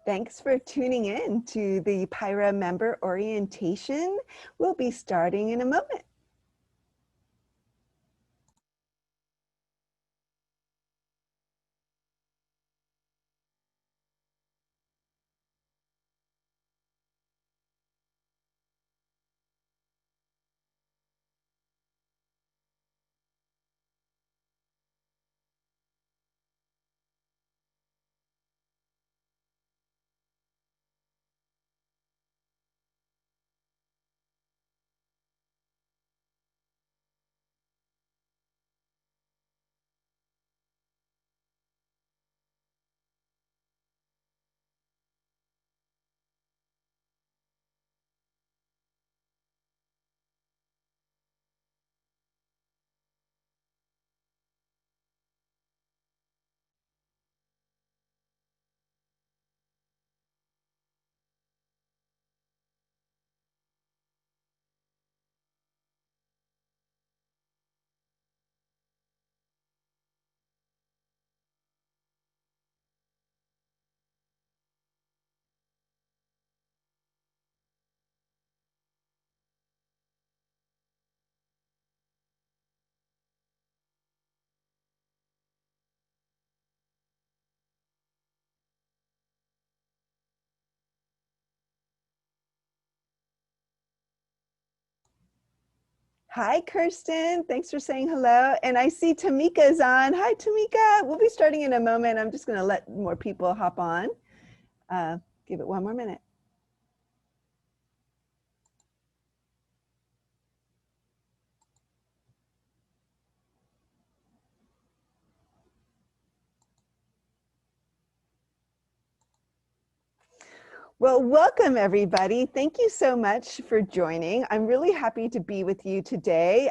Thanks for tuning in to the PIHRA member orientation. We'll be starting in a moment. Hi, Kirsten. Thanks for saying hello. And I see Tamika's on. Hi, Tamika. We'll be starting in a moment. I'm just going to let more people hop on. Give it one more minute. Well, welcome everybody. Thank you so much for joining. I'm really happy to be with you today.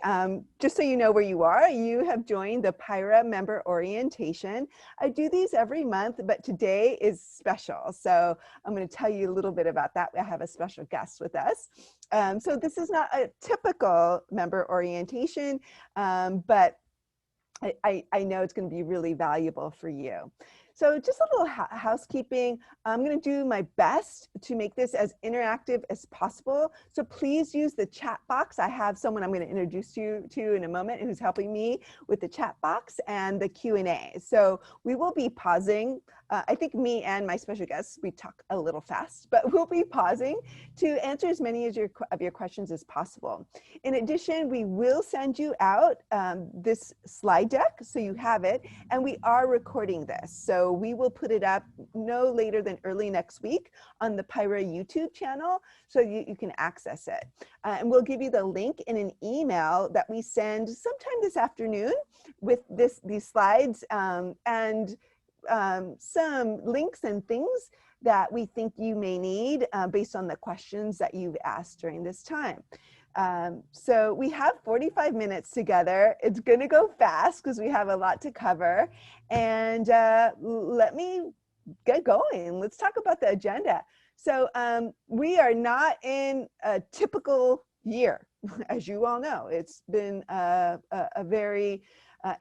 Just so you know where you are, you have joined the PIHRA member orientation. I do these every month, but today is special. So I'm going to tell you a little bit about that. I have a special guest with us. So this is not a typical member orientation, but I know it's going to be really valuable for you. So just a little housekeeping. I'm going to do my best to make this as interactive as possible. So please use the chat box. I have someone I'm going to introduce you to in a moment who's helping me with the chat box and the Q&A. So we will be pausing. I think me and my special guests, we talk a little fast, but we'll be pausing to answer as many of your questions as possible. In addition, we will send you out this slide deck so you have it, and we are recording this. So we will put it up no later than early next week on the PIHRA YouTube channel so you can access it. And we'll give you the link in an email that we send sometime this afternoon with these slides and some links and things that we think you may need based on the questions that you've asked during this time. So we have 45 minutes together. It's going to go fast because we have a lot to cover. And let me get going. Let's talk about the agenda. So we are not in a typical year, as you all know. It's been a very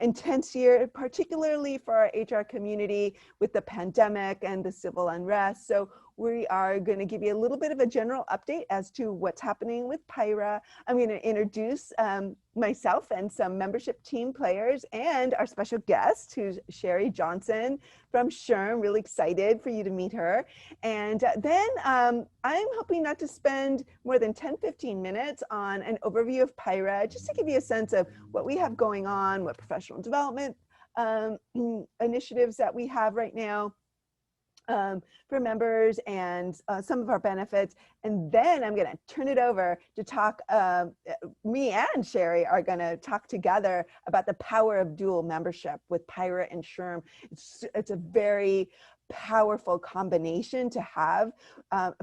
intense year, particularly for our HR community with the pandemic and the civil unrest. So we are going to give you a little bit of a general update as to what's happening with PIHRA. I'm going to introduce myself and some membership team players and our special guest, who's Sherry Johnson from SHRM. Really excited for you to meet her. And then I'm hoping not to spend more than 10-15 minutes on an overview of PIHRA, just to give you a sense of what we have going on, what professional development initiatives that we have right now for members, and some of our benefits. And then I'm going to turn it over to talk, me and Sherry are going to talk together about the power of dual membership with PIHRA and SHRM. It's a very powerful combination to have,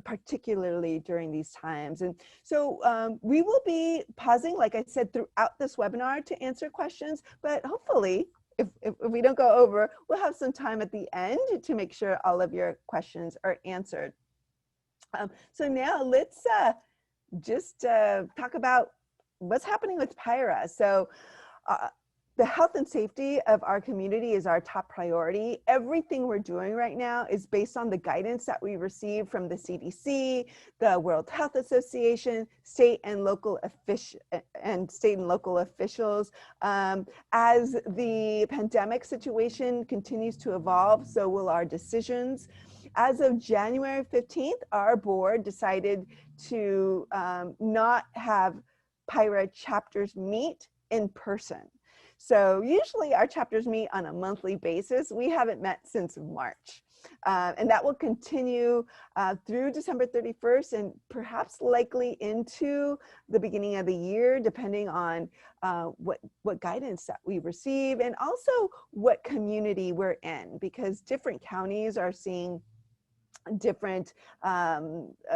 particularly during these times. And so we will be pausing, like I said, throughout this webinar to answer questions, but hopefully, if we don't go over, we'll have some time at the end to make sure all of your questions are answered. So now let's just talk about what's happening with PIHRA. So the health and safety of our community is our top priority. Everything we're doing right now is based on the guidance that we receive from the CDC, the World Health Association, state and local officials. As the pandemic situation continues to evolve, so will our decisions. As of January 15th, our board decided to not have PIHRA chapters meet in person. So usually our chapters meet on a monthly basis. We haven't met since March. And that will continue through December 31st and perhaps likely into the beginning of the year, depending on what guidance that we receive and also what community we're in, because different counties are seeing different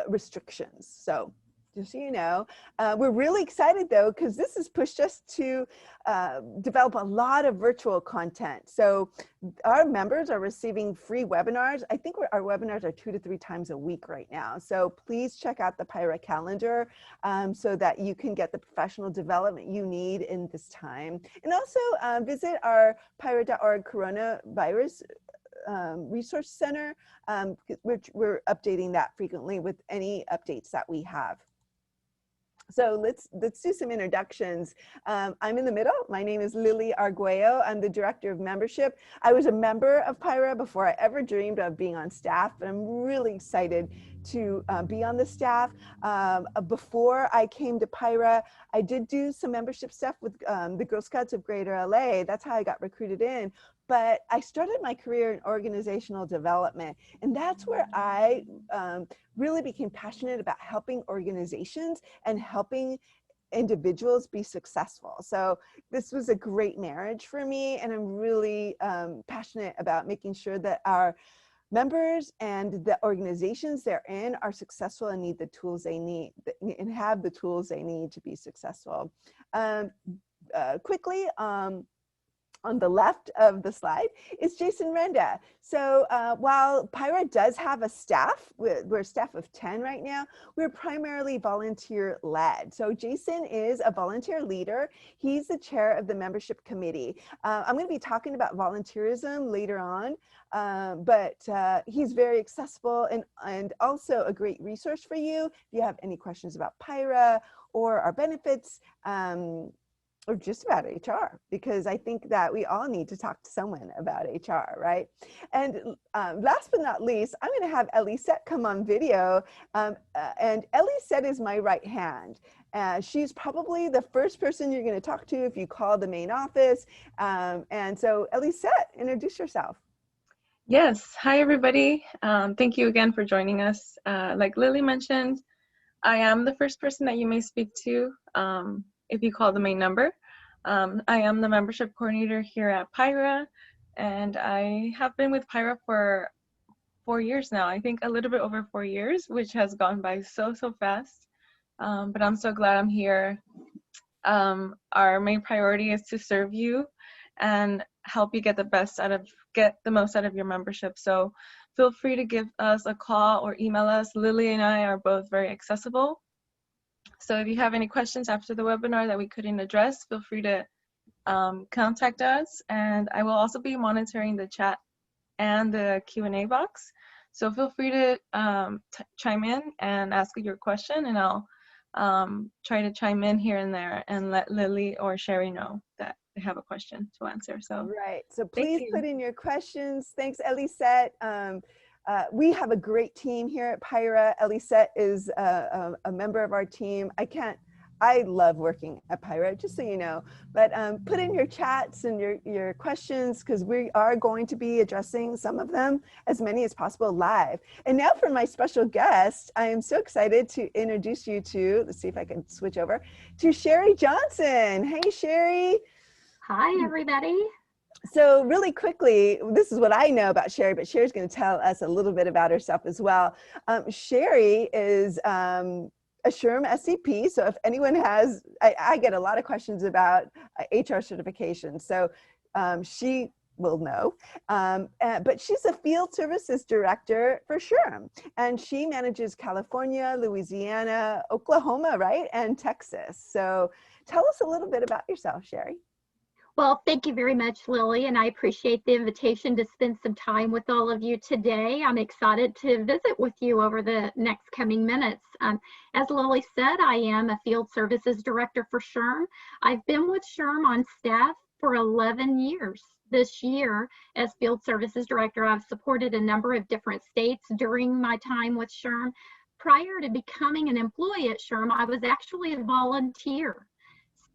restrictions. So just so you know, we're really excited though, because this has pushed us to develop a lot of virtual content. So our members are receiving free webinars. I think our webinars are 2 to 3 times a week right now. So please check out the PIHRA calendar so that you can get the professional development you need in this time. And also visit our PIHRA.org coronavirus resource center. We're updating that frequently with any updates that we have. So let's do some introductions. I'm in the middle. My name is Lily Arguello. I'm the Director of Membership. I was a member of PIHRA before I ever dreamed of being on staff, but I'm really excited to be on the staff. Before I came to PIHRA, I did do some membership stuff with the Girl Scouts of Greater LA. That's how I got recruited in. But I started my career in organizational development, and that's where I really became passionate about helping organizations and helping individuals be successful. So this was a great marriage for me, and I'm really passionate about making sure that our members and the organizations they're in are successful and need the tools they need and have the tools they need to be successful. Quickly, on the left of the slide is Jason Renda. So while PIHRA does have a staff, we're a staff of 10 right now, we're primarily volunteer led. So Jason is a volunteer leader. He's the chair of the membership committee. I'm gonna be talking about volunteerism later on, but he's very accessible and also a great resource for you if you have any questions about PIHRA or our benefits, or just about HR, because I think that we all need to talk to someone about HR, right? And last but not least, I'm gonna have Elisette come on video. And Elisette is my right hand. She's probably the first person you're gonna talk to if you call the main office. And so Elisette, introduce yourself. Yes, hi everybody. Thank you again for joining us. Like Lily mentioned, I am the first person that you may speak to if you call the main number. I am the membership coordinator here at PIHRA, and I have been with PIHRA for 4 years now. I think a little bit over 4 years, which has gone by so fast. But I'm so glad I'm here. Our main priority is to serve you and help you get the most out of your membership. So feel free to give us a call or email us. Lily and I are both very accessible. So if you have any questions after the webinar that we couldn't address, feel free to contact us. And I will also be monitoring the chat and the Q&A box. So feel free to chime in and ask your question, and I'll try to chime in here and there and let Lily or Sherry know that they have a question to answer. So right, so please put in your questions. Thanks, Elisette. We have a great team here at PIHRA. Elisette is a member of our team. I love working at PIHRA, just so you know. But put in your chats and your questions, because we are going to be addressing some of them, as many as possible, live. And now for my special guest, I am so excited to introduce you to, let's see if I can switch over, to Sherry Johnson. Hey, Sherry. Hi, everybody. So really quickly, this is what I know about Sherry, but Sherry's going to tell us a little bit about herself as well. Sherry is a SHRM-SCP. So if anyone has, I get a lot of questions about HR certification. So she will know. But she's a field services director for SHRM, and she manages California, Louisiana, Oklahoma, right? And Texas. So tell us a little bit about yourself, Sherry. Well, thank you very much, Lily, and I appreciate the invitation to spend some time with all of you today. I'm excited to visit with you over the next coming minutes. As Lily said, I am a Field Services Director for SHRM. I've been with SHRM on staff for 11 years. This year, as Field Services Director, I've supported a number of different states during my time with SHRM. Prior to becoming an employee at SHRM, I was actually a volunteer.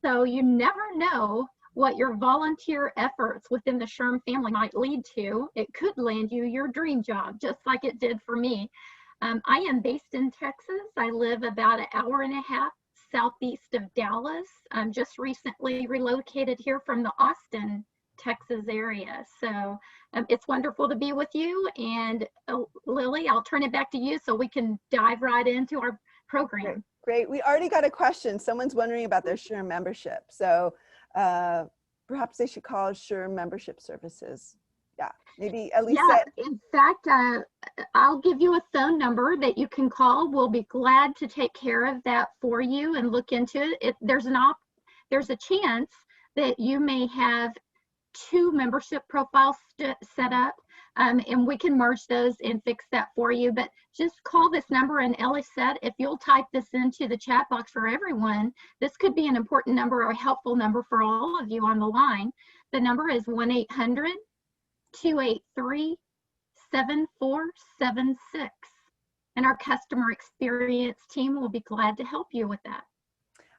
So you never know what your volunteer efforts within the SHRM family might lead to. It could land you your dream job, just like it did for me. I am based in Texas. I live about an hour and a half southeast of Dallas. I'm just recently relocated here from the Austin, Texas area. So it's wonderful to be with you. And Lily, I'll turn it back to you so we can dive right into our program. Great. We already got a question. Someone's wondering about their SHRM membership. So perhaps they should call SHRM membership services. Yeah, maybe at least. Yeah, in fact, I'll give you a phone number that you can call. We'll be glad to take care of that for you and look into it. There's a chance that you may have 2 membership profiles set up, and we can merge those and fix that for you. But just call this number, and Ellie said if you'll type this into the chat box for everyone, this could be an important number or a helpful number for all of you on the line. The number is 1-800-283-7476, and our customer experience team will be glad to help you with that.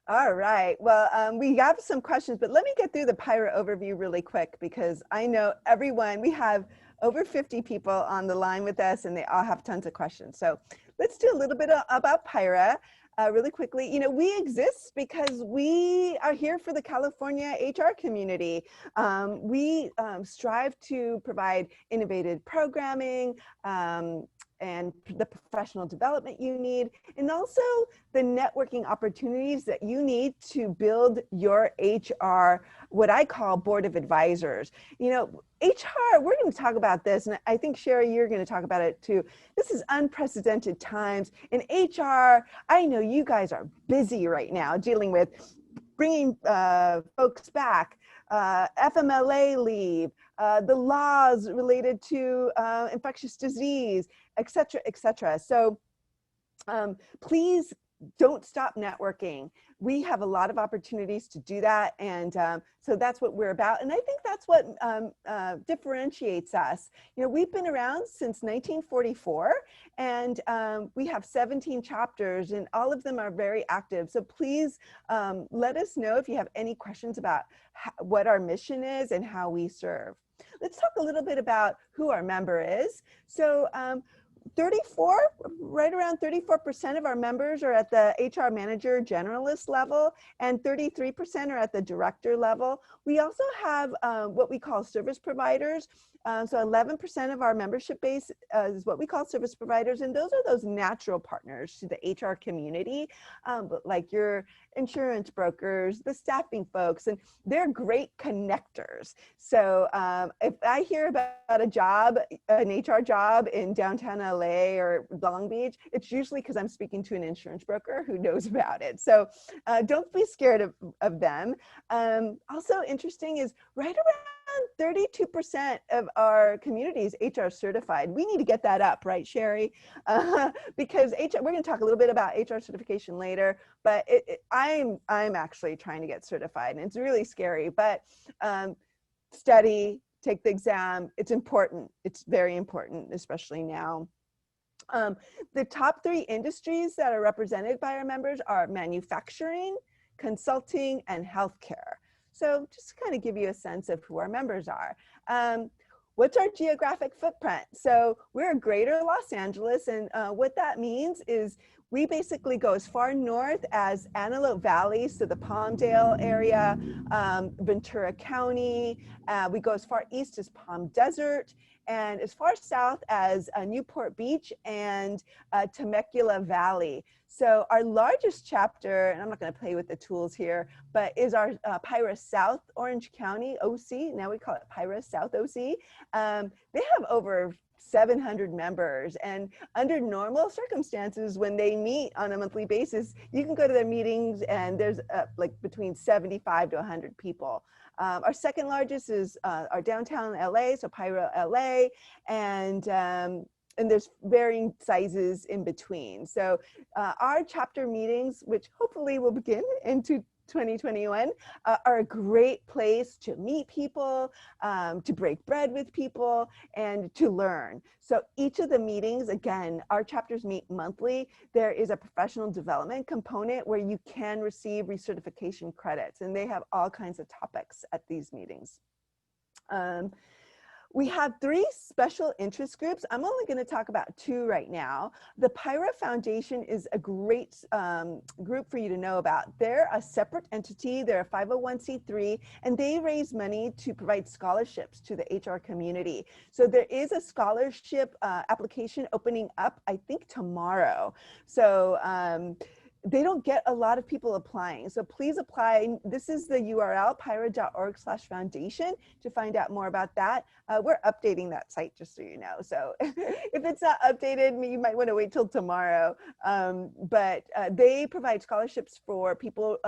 All right. Well, we have some questions, but let me get through the PIHRA overview really quick because I know everyone, we have over 50 people on the line with us and they all have tons of questions. So let's do a little bit about PIHRA really quickly. You know, we exist because we are here for the California HR community. We strive to provide innovative programming, and the professional development you need, and also the networking opportunities that you need to build your HR, what I call board of advisors. You know, HR, we're going to talk about this, and I think Sherry, you're going to talk about it too. This is unprecedented times. In HR, I know you guys are busy right now dealing with bringing folks back, FMLA leave, the laws related to infectious disease, et cetera, et cetera. So please don't stop networking. We have a lot of opportunities to do that. And so that's what we're about. And I think that's what differentiates us. You know, we've been around since 1944 and we have 17 chapters and all of them are very active. So please let us know if you have any questions about what our mission is and how we serve. Let's talk a little bit about who our member is. So right around 34% of our members are at the HR manager generalist level and 33% are at the director level. We also have what we call service providers. So 11% of our membership base is what we call service providers, and those are those natural partners to the HR community, like your insurance brokers, the staffing folks, and they're great connectors. So if I hear about a job, an HR job in downtown LA or Long Beach, it's usually because I'm speaking to an insurance broker who knows about it. So don't be scared of them. Also interesting is right around 32% of our community is HR certified. We need to get that up, right, Sherry? Because HR, we're going to talk a little bit about HR certification later, but I'm actually trying to get certified, and it's really scary. But study, take the exam. It's important. It's very important, especially now. The top 3 industries that are represented by our members are manufacturing, consulting, and healthcare. So just to kind of give you a sense of who our members are. What's our geographic footprint? So we're Greater Los Angeles, and what that means is we basically go as far north as Antelope Valley, so the Palmdale area, Ventura County. We go as far east as Palm Desert, and as far south as Newport Beach and Temecula Valley. So our largest chapter, and I'm not going to play with the tools here, but is our PIHRA South Orange County OC. Now we call it PIHRA South OC. They have over 700 members, and under normal circumstances, when they meet on a monthly basis, you can go to their meetings and there's like between 75 to 100 people. Our second largest is our downtown LA, so PIHRA LA, and there's varying sizes in between. So our chapter meetings, which hopefully will begin into 2021, are a great place to meet people, to break bread with people, and to learn. So each of the meetings, again, our chapters meet monthly. There is a professional development component where you can receive recertification credits, and they have all kinds of topics at these meetings. We have 3 special interest groups. I'm only going to talk about 2 right now. The PIHRA Foundation is a great group for you to know about. They're a separate entity. They're a 501c3, and they raise money to provide scholarships to the HR community. So there is a scholarship application opening up, I think, tomorrow. So they don't get a lot of people applying. So please apply. This is the URL, pihra.org/foundation, to find out more about that. We're updating that site, just so you know. So if it's not updated, you might want to wait till tomorrow. But they provide scholarships for people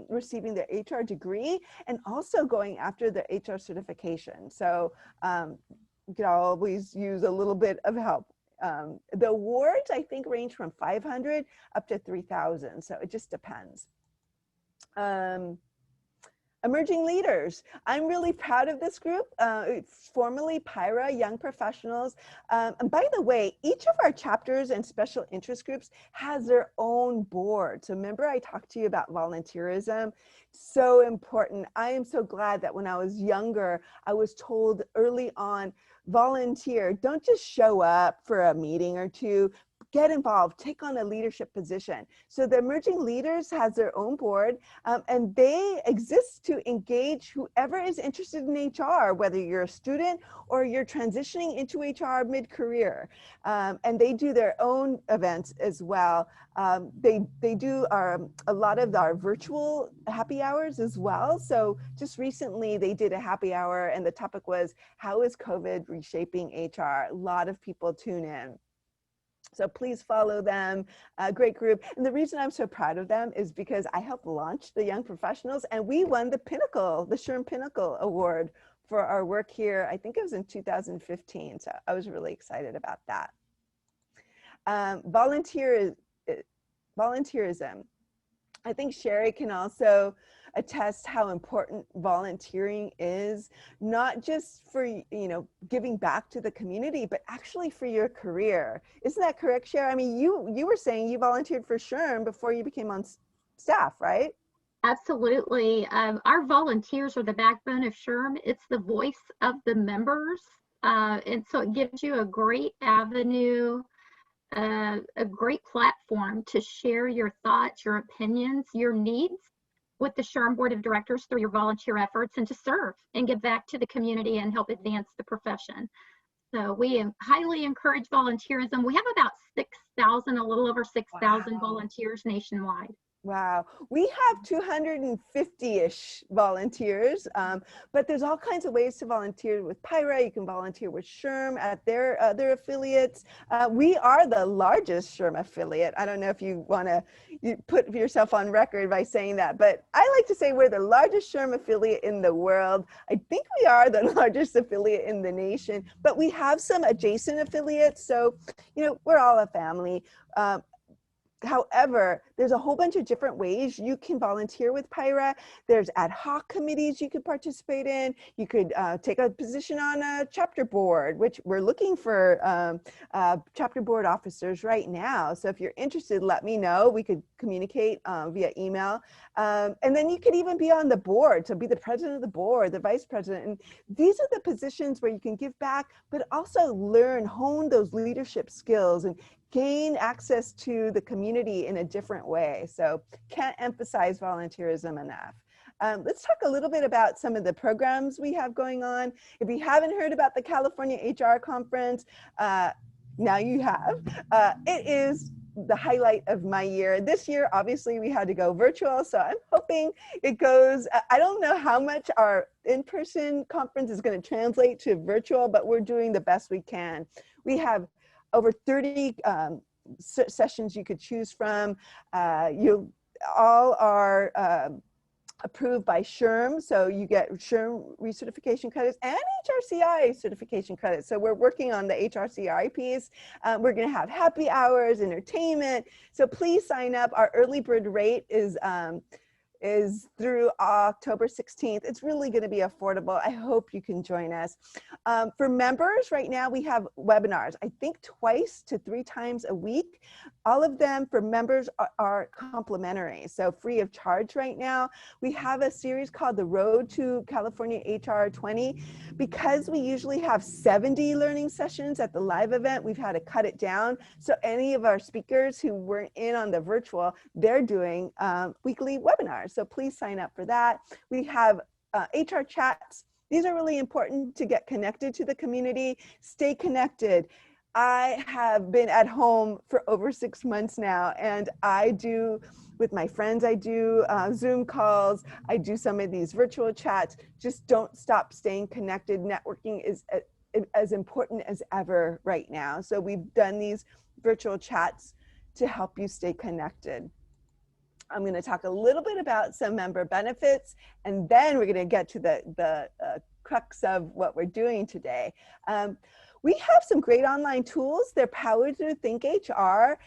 receiving their HR degree and also going after their HR certification. So you can always use a little bit of help. The awards, I think, range from 500 up to 3,000. So it just depends. Emerging leaders. I'm really proud of this group. It's formerly PIHRA Young Professionals. And by the way, each of our chapters and special interest groups has their own board. So remember I talked to you about volunteerism? So important. I am so glad that when I was younger, I was told early on, volunteer, don't just show up for a meeting or 2, get involved, take on a leadership position. So the Emerging Leaders has their own board, and they exist to engage whoever is interested in HR, whether you're a student or you're transitioning into HR mid-career. And they do their own events as well. They do a lot of our virtual happy hours as well. So just recently they did a happy hour and the topic was, how is COVID reshaping HR? A lot of people tune in. So please follow them, a great group. And the reason I'm so proud of them is because I helped launch the Young Professionals and we won the Pinnacle, the SHRM Pinnacle Award for our work here. I think it was in 2015. So I was really excited about that. Volunteerism. I think Sherry can also attest how important volunteering is, not just for, giving back to the community, but actually for your career. Isn't that correct, Sherry? I mean, you were saying you volunteered for SHRM before you became on staff, right? Absolutely. Our volunteers are the backbone of SHRM. It's the voice of the members. And so it gives you a great avenue, a great platform to share your thoughts, your opinions, your needs with the SHRM Board of Directors through your volunteer efforts, and to serve and give back to the community and help advance the profession. So we highly encourage volunteerism. We have about 6,000, a little over 6,000 volunteers nationwide. Wow, we have 250-ish volunteers, but there's all kinds of ways to volunteer with PIHRA. You can volunteer with SHRM at their affiliates. We are the largest SHRM affiliate. I don't know if you want to put yourself on record by saying that, but I like to say we're the largest SHRM affiliate in the world. I think we are the largest affiliate in the nation, but we have some adjacent affiliates. So, we're all a family. However, there's a whole bunch of different ways you can volunteer with PIHRA. There's ad hoc committees you could participate in. You could take a position on a chapter board, which we're looking for chapter board officers right now. So if you're interested, let me know. We could communicate via email. And then you could even be on the board. So be the president of the board, the vice president. And these are the positions where you can give back, but also learn, hone those leadership skills and gain access to the community in a different way. So can't emphasize volunteerism enough. Let's talk a little bit about some of the programs we have going on. If you haven't heard about the California HR Conference, now you have. It is the highlight of my year. This year, obviously, we had to go virtual, so I'm hoping it goes. I don't know how much our in-person conference is going to translate to virtual, but we're doing the best we can. We have over 30 sessions you could choose from. All are approved by SHRM, so you get SHRM recertification credits and HRCI certification credits. So we're working on the HRCI piece. We're going to have happy hours, entertainment. So please sign up. Our early bird rate is through October 16th. It's really going to be affordable. I hope you can join us. For members, right now we have webinars, I think twice to 3 times a week. All of them for members are complimentary, so free of charge right now. We have a series called The Road to California HR 20. Because we usually have 70 learning sessions at the live event, we've had to cut it down. So any of our speakers who weren't in on the virtual, they're doing weekly webinars. So please sign up for that. We have HR chats. These are really important to get connected to the community. Stay connected. I have been at home for over 6 months now, and I do, with my friends, I do Zoom calls, I do some of these virtual chats. Just don't stop staying connected. Networking is as important as ever right now. So we've done these virtual chats to help you stay connected. I'm going to talk a little bit about some member benefits, and then we're going to get to the crux of what we're doing today. We have some great online tools. They're powered through Think HR.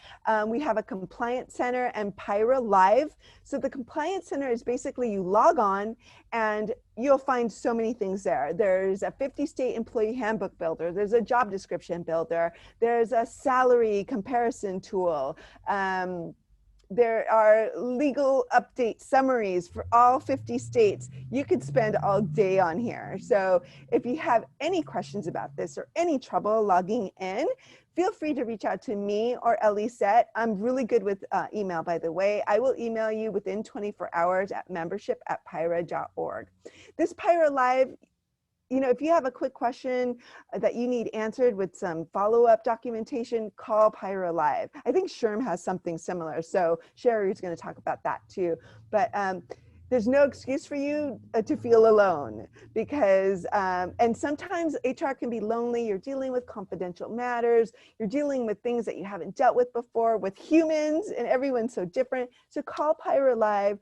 We have a Compliance Center and PIHRA Live. So the Compliance Center is basically you log on and you'll find so many things there. There's a 50-state employee handbook builder. There's a job description builder. There's a salary comparison tool. There are legal update summaries for all 50 states. You could spend all day on here. So if you have any questions about this or any trouble logging in, feel free to reach out to me or Elisette. I'm really good with email, by the way. I will email you within 24 hours at membership@PIHRA.org. This PIHRA Live, you know, if you have a quick question that you need answered with some follow-up documentation, call PIHRA Live. I think SHRM has something similar, so Sherry's going to talk about that too. But there's no excuse for you to feel alone, because, and sometimes HR can be lonely. You're dealing with confidential matters. You're dealing with things that you haven't dealt with before with humans, and everyone's so different. So call PIHRA Live.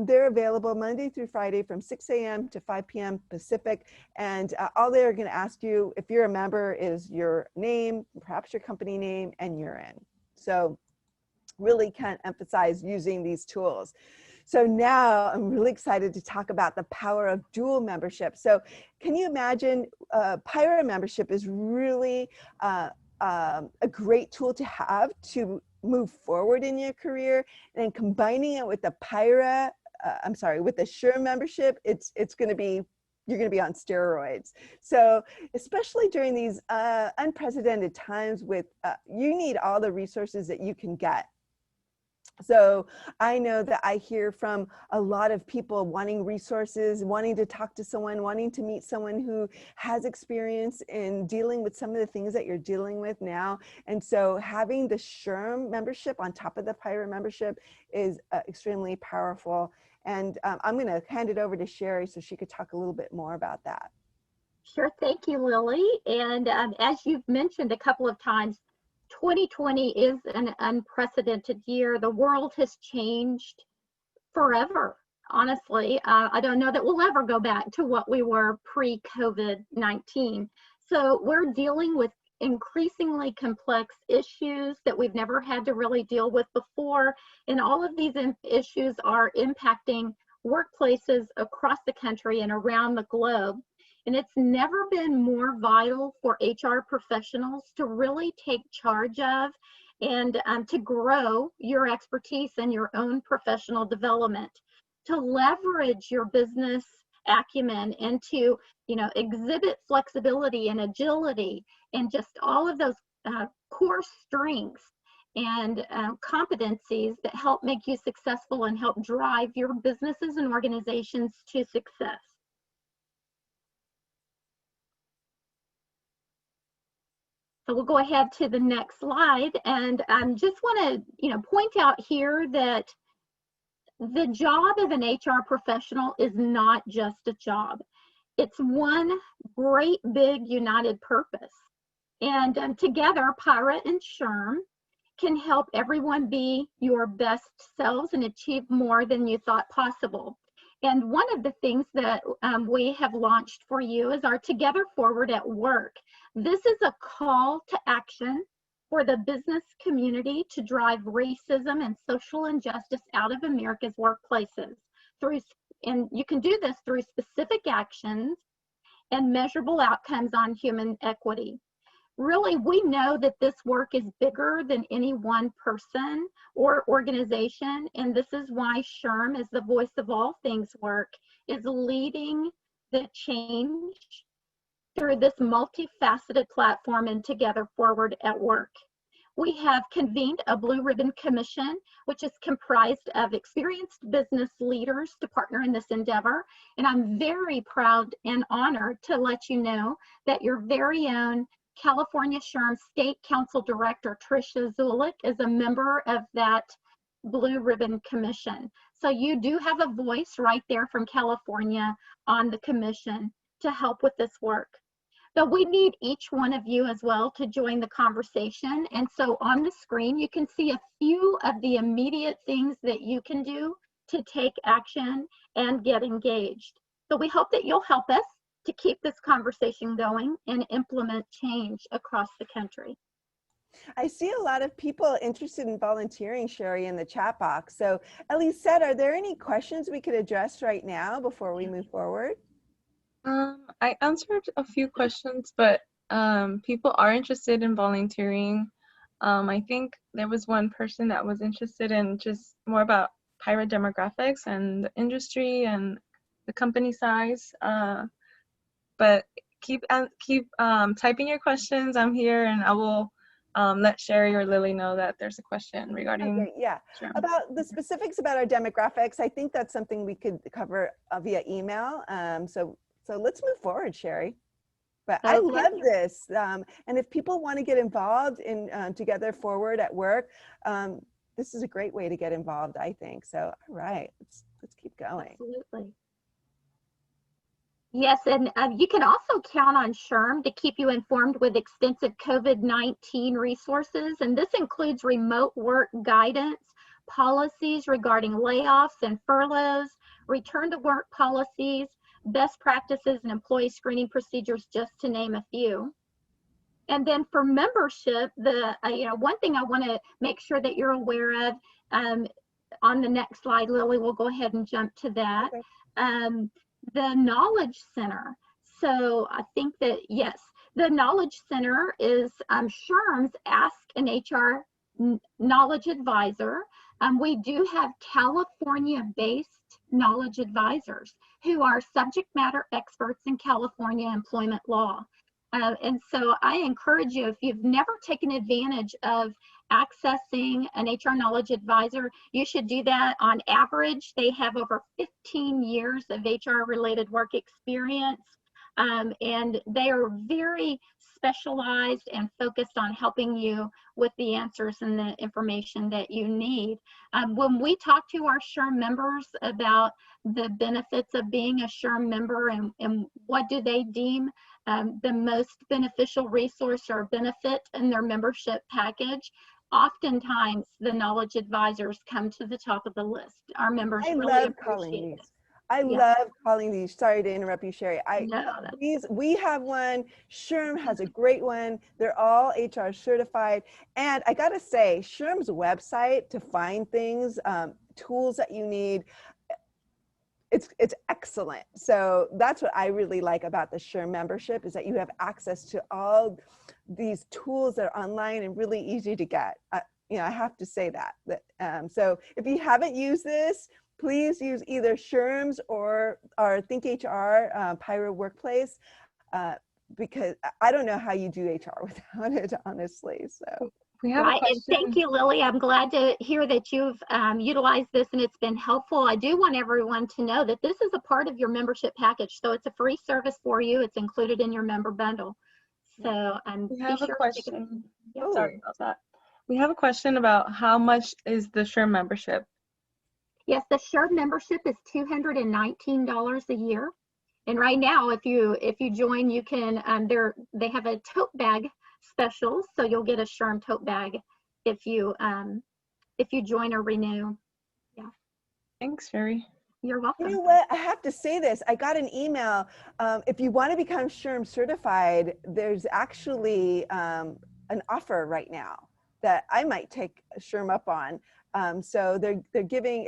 They're available Monday through Friday from 6 a.m. to 5 p.m. Pacific. And all they're going to ask you, if you're a member, is your name, perhaps your company name, and you're in. So really can't emphasize using these tools. So now I'm really excited to talk about the power of dual membership. So can you imagine PIHRA membership is really a great tool to have to move forward in your career, and combining it with the PIHRA, with the SHRM membership, it's going to be, you're going to be on steroids. So especially during these unprecedented times with, you need all the resources that you can get. So I know that I hear from a lot of people wanting resources, wanting to talk to someone, wanting to meet someone who has experience in dealing with some of the things that you're dealing with now. And so having the SHRM membership on top of the PIHRA membership is extremely powerful. And I'm going to hand it over to Sherry so she could talk a little bit more about that. Sure, thank you, Lily. And as you've mentioned a couple of times, 2020 is an unprecedented year. The world has changed forever, honestly. I don't know that we'll ever go back to what we were pre-COVID-19. So we're dealing with increasingly complex issues that we've never had to really deal with before. And all of these issues are impacting workplaces across the country and around the globe. And it's never been more vital for HR professionals to really take charge of and to grow your expertise and your own professional development, to leverage your business acumen and to, you know, exhibit flexibility and agility and just all of those core strengths and competencies that help make you successful and help drive your businesses and organizations to success. So we'll go ahead to the next slide, and just want to, point out here that the job of an HR professional is not just a job. It's one great big united purpose. And together, PIHRA and SHRM can help everyone be your best selves and achieve more than you thought possible. And one of the things that we have launched for you is our Together Forward at Work. This is a call to action for the business community to drive racism and social injustice out of America's workplaces. And you can do this through specific actions and measurable outcomes on human equity. Really, we know that this work is bigger than any one person or organization, and this is why SHRM, as the voice of all things work, is leading the change through this multifaceted platform and Together Forward at Work. We have convened a Blue Ribbon Commission, which is comprised of experienced business leaders to partner in this endeavor. And I'm very proud and honored to let you know that your very own California SHRM State Council Director, Tricia Zulik, is a member of that Blue Ribbon Commission. So you do have a voice right there from California on the commission to help with this work. But we need each one of you as well to join the conversation. And so on the screen, you can see a few of the immediate things that you can do to take action and get engaged. So we hope that you'll help us to keep this conversation going and implement change across the country. I see a lot of people interested in volunteering, Sherry, in the chat box. So Elisette, are there any questions we could address right now before we move forward? I answered a few questions, but people are interested in volunteering. I think there was one person that was interested in just more about PIHRA demographics and the industry and the company size. But keep typing your questions. I'm here, and I will let Sherry or Lily know that there's a question regarding. Okay, yeah, SHRM. about the specifics about our demographics. I think that's something we could cover via email. So let's move forward, Sherry. But I love this. And if people want to get involved in Together Forward at Work, this is a great way to get involved, I think. So, all right, let's keep going. Absolutely. Yes, and you can also count on SHRM to keep you informed with extensive COVID-19 resources, and this includes remote work guidance, policies regarding layoffs and furloughs, return to work policies, best practices and employee screening procedures, just to name a few. And then for membership, one thing I want to make sure that you're aware of, on the next slide, Lily, we'll go ahead and jump to that. Okay. The Knowledge Center. So I think that, yes, the Knowledge Center is SHRM's Ask an HR Knowledge Advisor. We do have California-based knowledge advisors who are subject matter experts in California employment law. And so I encourage you, if you've never taken advantage of accessing an HR knowledge advisor, you should do that. On average, they have over 15 years of HR related work experience, and they are very specialized and focused on helping you with the answers and the information that you need. When we talk to our SHRM members about the benefits of being a SHRM member and what do they deem the most beneficial resource or benefit in their membership package, oftentimes the knowledge advisors come to the top of the list. Our members really appreciate it. I love calling these. Sorry to interrupt you, Sherry. No, we have one. SHRM has a great one. They're all HR certified. And I got to say, SHRM's website to find things, tools that you need, it's excellent. So that's what I really like about the SHRM membership, is that you have access to all these tools that are online and really easy to get. I have to say that. So if you haven't used this, please use either SHRM's or our Think HR PIHRA Workplace, because I don't know how you do HR without it, honestly. So. We have a question. And thank you, Lily. I'm glad to hear that you've utilized this and it's been helpful. I do want everyone to know that this is a part of your membership package. So it's a free service for you. It's included in your member bundle. So we have a question. Sorry about that. We have a question about how much is the SHRM membership? Yes, the SHRM membership is $219 a year. And right now, if you join, you can, they have a tote bag special, so you'll get a SHRM tote bag if you join or renew. Yeah. Thanks, Sherry. You're welcome. You know what? I have to say this. I got an email. If you want to become SHRM certified, there's actually an offer right now that I might take SHRM up on. So they're giving,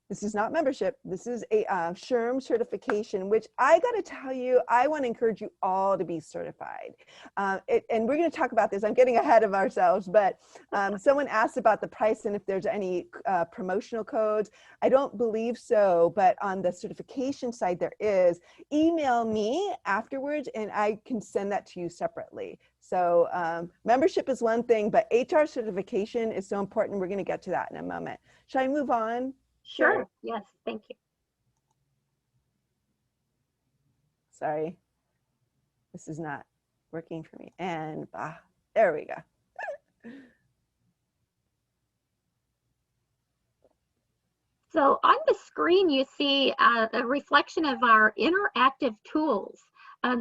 this is not membership. This is a SHRM certification, which I got to tell you, I want to encourage you all to be certified. And we're going to talk about this. I'm getting ahead of ourselves, but someone asked about the price and if there's any promotional codes. I don't believe so, but on the certification side there is. Email me afterwards and I can send that to you separately. So membership is one thing, but HR certification is so important. We're going to get to that in a moment. Shall I move on? Sure. Yes. Thank you. Sorry, this is not working for me. And there we go. So on the screen, you see a reflection of our interactive tools.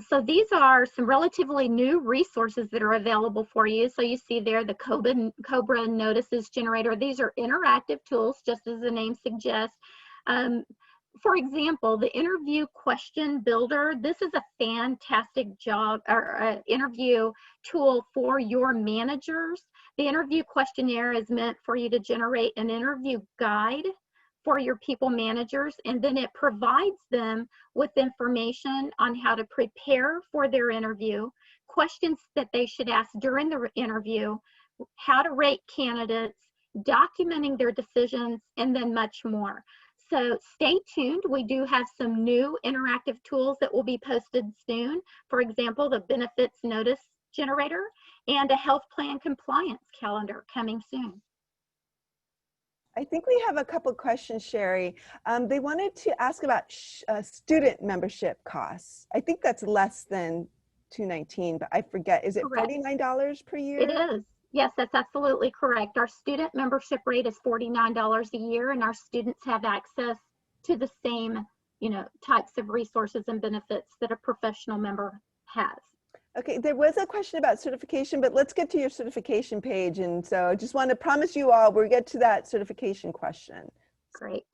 So these are some relatively new resources that are available for you. So you see there the Cobra notices generator. These are interactive tools, just as the name suggests. For example, the interview question builder. This is a fantastic job or interview tool for your managers. The interview questionnaire is meant for you to generate an interview guide for your people managers, and then it provides them with information on how to prepare for their interview, questions that they should ask during the interview, how to rate candidates, documenting their decisions, and then much more. So stay tuned. We do have some new interactive tools that will be posted soon. For example, the benefits notice generator and a health plan compliance calendar coming soon. I think we have a couple questions, Sherry. They wanted to ask about student membership costs. I think that's less than $219, but I forget. Is it Correct. $49 per year? It is. Yes, that's absolutely correct. Our student membership rate is $49 a year, and our students have access to the same, types of resources and benefits that a professional member has. Okay, there was a question about certification, but let's get to your certification page. And so I just want to promise you all, we'll get to that certification question. Great.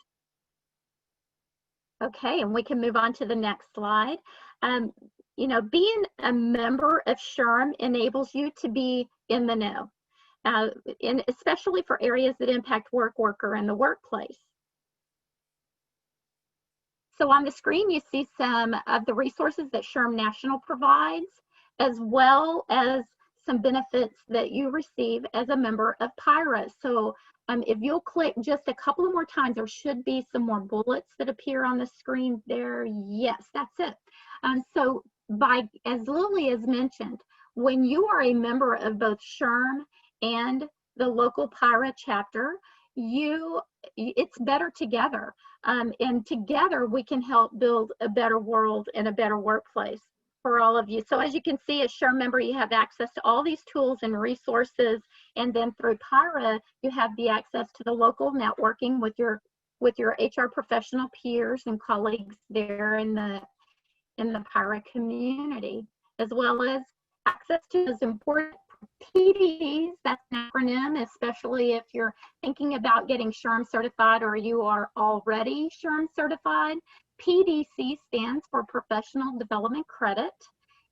Okay, and we can move on to the next slide. Being a member of SHRM enables you to be in the know, and especially for areas that impact worker in the workplace. So on the screen, you see some of the resources that SHRM National provides, as well as some benefits that you receive as a member of PIHRA. So if you'll click just a couple of more times, there should be some more bullets that appear on the screen there. Yes, that's it. So as Lily has mentioned, when you are a member of both SHRM and the local PIHRA chapter, it's better together. And together we can help build a better world and a better workplace for all of you. So as you can see, as SHRM member, you have access to all these tools and resources, and then through PIHRA, you have the access to the local networking with your HR professional peers and colleagues there in the PIHRA community, as well as access to those important PDCs. That's an acronym, especially if you're thinking about getting SHRM certified or you are already SHRM certified. PDC stands for Professional Development Credit,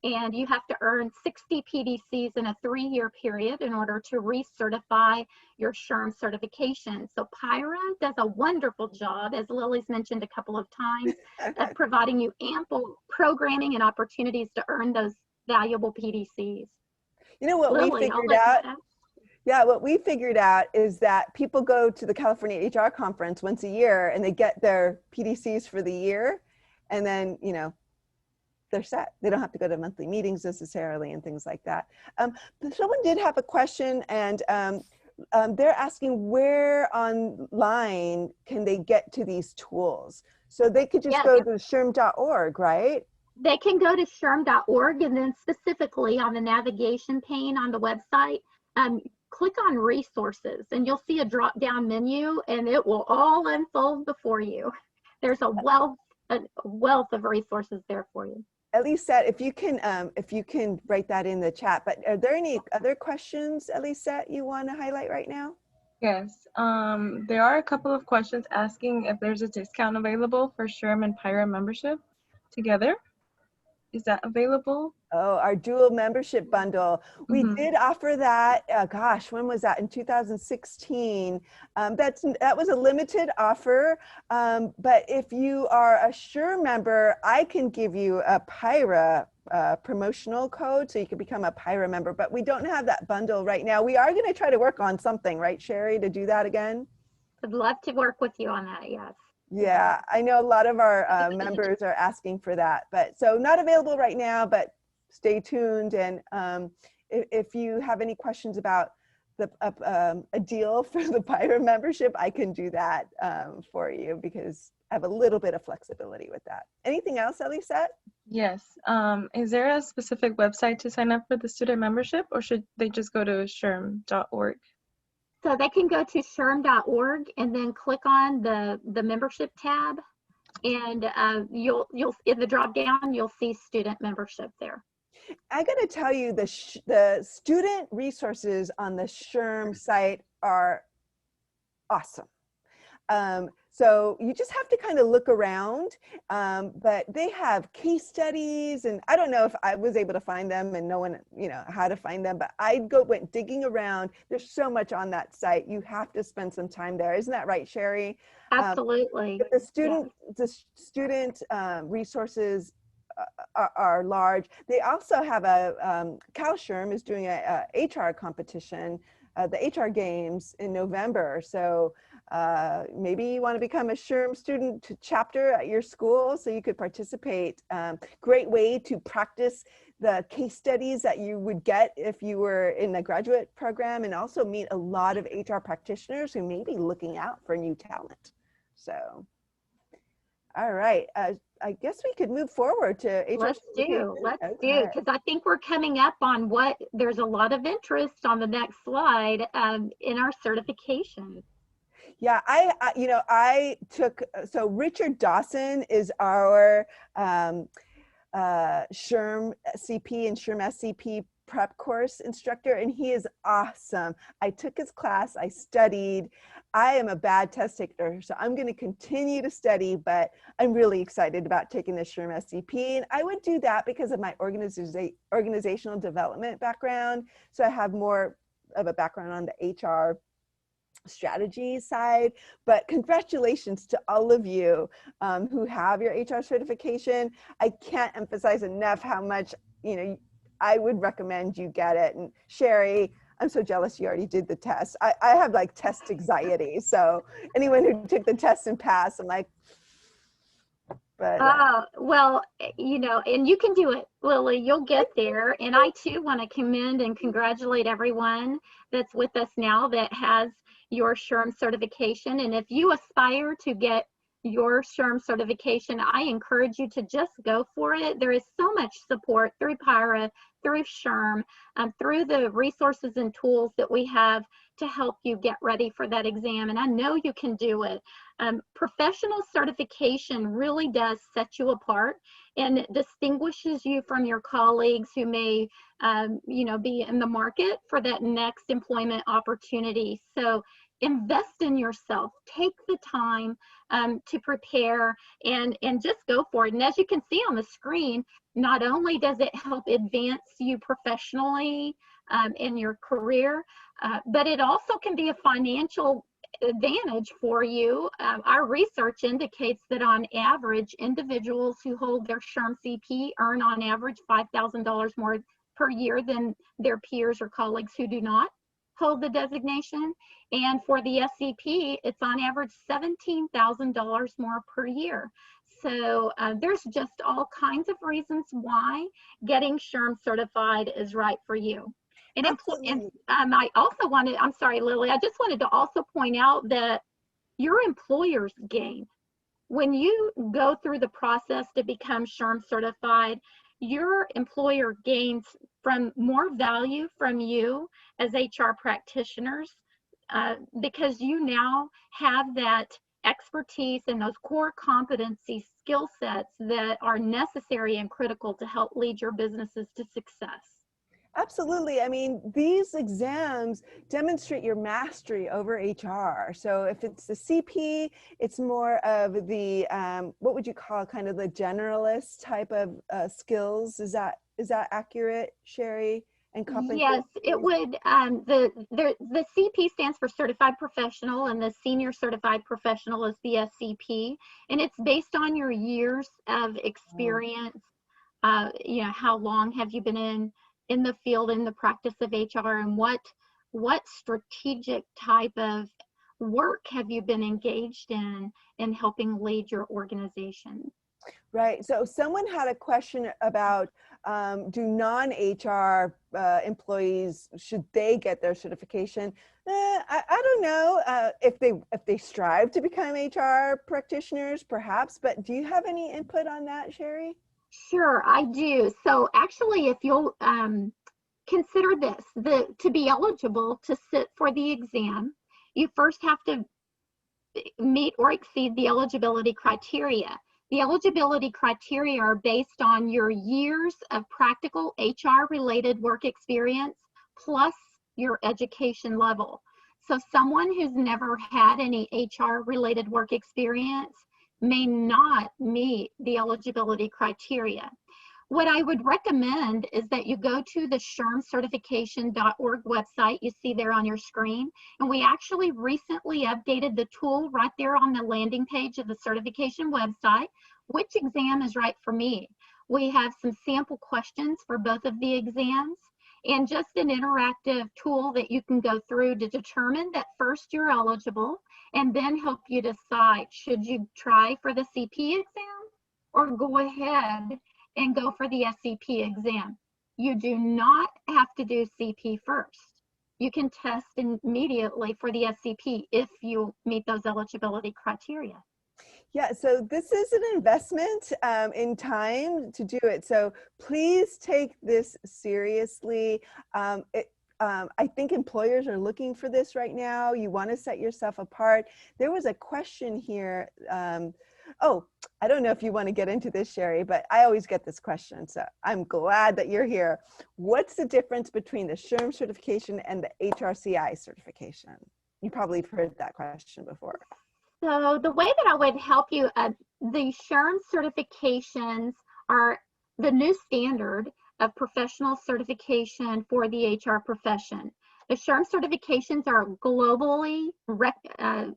and you have to earn 60 PDCs in a 3-year period in order to recertify your SHRM certification. So PIHRA does a wonderful job, as Lily's mentioned a couple of times, of providing you ample programming and opportunities to earn those valuable PDCs. You know what Lily, we figured out? Yeah, what we figured out is that people go to the California HR conference once a year and they get their PDCs for the year, and then, they're set. They don't have to go to monthly meetings necessarily and things like that. Someone did have a question, and they're asking where online can they get to these tools? So they could just go to SHRM.org, right? They can go to SHRM.org, and then specifically on the navigation pane on the website, click on resources, and you'll see a drop-down menu, and it will all unfold before you. There's a wealth of resources there for you. Elisette, if you can write that in the chat. But are there any other questions, Elisette, you want to highlight right now? Yes. There are a couple of questions asking if there's a discount available for SHRM and PIHRA membership together. Is that available? Oh, our dual membership bundle. We Mhm. did offer that, gosh, when was that? In 2016. That was a limited offer. But if you are a SHRM member, I can give you a PIHRA promotional code so you can become a PIHRA member, but we don't have that bundle right now. We are going to try to work on something, right, Sherry, to do that again? I'd love to work with you on that, yes. Yeah, I know a lot of our members are asking for that, but so not available right now, but stay tuned. And if you have any questions about a deal for the PIHRA membership, I can do that for you because I have a little bit of flexibility with that. Anything else, Elisette? Yes. Is there a specific website to sign up for the student membership, or should they just go to shrm.org? So they can go to SHRM.org and then click on the membership tab, and you'll in the drop down you'll see student membership there. I got to tell you, the student resources on the SHRM site are awesome. So you just have to kind of look around, but they have case studies, and I don't know if I was able to find them and no one, how to find them, but went digging around. There's so much on that site. You have to spend some time there. Isn't that right, Sherry? Absolutely. The student resources are large. They also have Cal SHRM is doing a HR competition, the HR games in November. So maybe you want to become a SHRM student chapter at your school so you could participate. Great way to practice the case studies that you would get if you were in the graduate program, and also meet a lot of HR practitioners who may be looking out for new talent. So, all right. I guess we could move forward to HR. Let's do, Okay. because I think we're coming up on there's a lot of interest on the next slide in our certification. Yeah, I took, so Richard Dawson is our SHRM-SCP and SHRM-SCP prep course instructor, and he is awesome. I took his class, I studied. I am a bad test taker, so I'm going to continue to study, but I'm really excited about taking the SHRM-SCP, and I would do that because of my organizational development background. So I have more of a background on the HR strategy side. But congratulations to all of you who have your HR certification. I can't emphasize enough how much, I would recommend you get it. And Sherry, I'm so jealous you already did the test. I have like test anxiety. So anyone who took the test and passed, I'm like, but well, and you can do it, Lily. You'll get there. And I too want to commend and congratulate everyone that's with us now that has your SHRM certification. And if you aspire to get your SHRM certification, I encourage you to just go for it. There is so much support through PIHRA, through SHRM, through the resources and tools that we have to help you get ready for that exam. And I know you can do it. Professional certification really does set you apart and it distinguishes you from your colleagues who may, be in the market for that next employment opportunity. So invest in yourself. Take the time to prepare and just go for it. And as you can see on the screen, not only does it help advance you professionally in your career, but it also can be a financial advantage for you. Our research indicates that on average, individuals who hold their SHRM-CP earn on average $5,000 more per year than their peers or colleagues who do not hold the designation. And for the SCP, it's on average $17,000 more per year. So there's just all kinds of reasons why getting SHRM certified is right for you. And I also wanted, I'm sorry, Lily, I just wanted to also point out that your employers gain. When you go through the process to become SHRM certified, your employer gains from more value from you as HR practitioners because you now have that expertise and those core competency skill sets that are necessary and critical to help lead your businesses to success. Absolutely. I mean, these exams demonstrate your mastery over HR. So if it's the CP, it's more of the, what would you call kind of the generalist type of skills? Is that accurate, Sherry? And Yes, it competencies? would. The CP stands for Certified Professional, and the Senior Certified Professional is the SCP, and it's based on your years of Oh, experience. You know, how long have you been in the field, in the practice of HR, and what strategic type of work have you been engaged in helping lead your organization? right. So someone had a question about do non-HR employees, should they get their certification? I don't know if they strive to become HR practitioners, perhaps. But do you have any input on that, Sherry? Sure, I do. So actually, if you'll consider this, to be eligible to sit for the exam, you first have to meet or exceed the eligibility criteria. The eligibility criteria are based on your years of practical HR related work experience plus your education level. So someone who's never had any HR related work experience may not meet the eligibility criteria. What I would recommend is that you go to the SHRM-certification.org website you see there on your screen. And we actually recently updated the tool right there on the landing page of the certification website. Which exam is right for me? We have some sample questions for both of the exams and just an interactive tool that you can go through to determine that first you're eligible and then help you decide, should you try for the CP exam or go ahead and go for the SCP exam. You do not have to do CP first. You can test immediately for the SCP if you meet those eligibility criteria. Yeah, so this is an investment in time to do it. So please take this seriously. I think employers are looking for this right now. You want to set yourself apart. There was a question here. Oh, I don't know if you want to get into this, Sherry, but I always get this question. So I'm glad that you're here. What's the difference between the SHRM certification and the HRCI certification? You probably have heard that question before. So the way that I would help you, the SHRM certifications are the new standard of professional certification for the HR profession. The SHRM certifications are globally,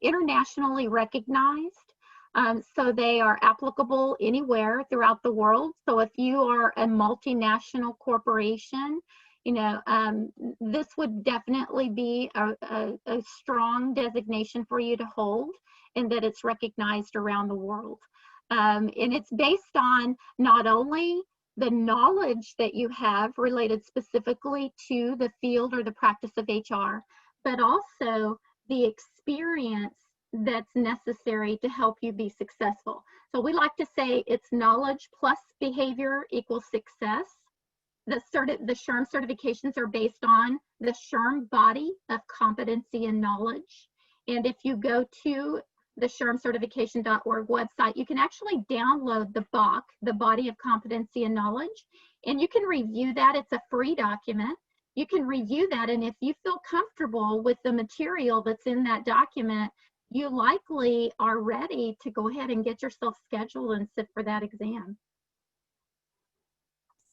internationally recognized. So they are applicable anywhere throughout the world. So if you are a multinational corporation, you know, this would definitely be a strong designation for you to hold, and that it's recognized around the world. And it's based on not only the knowledge that you have related specifically to the field or the practice of HR, but also the experience that's necessary to help you be successful. So we like to say it's knowledge plus behavior equals success. The SHRM certifications are based on the SHRM body of competency and knowledge. And if you go to the SHRM-certification.org website, you can actually download the BOC, the body of competency and knowledge, and you can review that. It's a free document. You can review that, and if you feel comfortable with the material that's in that document, you likely are ready to go ahead and get yourself scheduled and sit for that exam.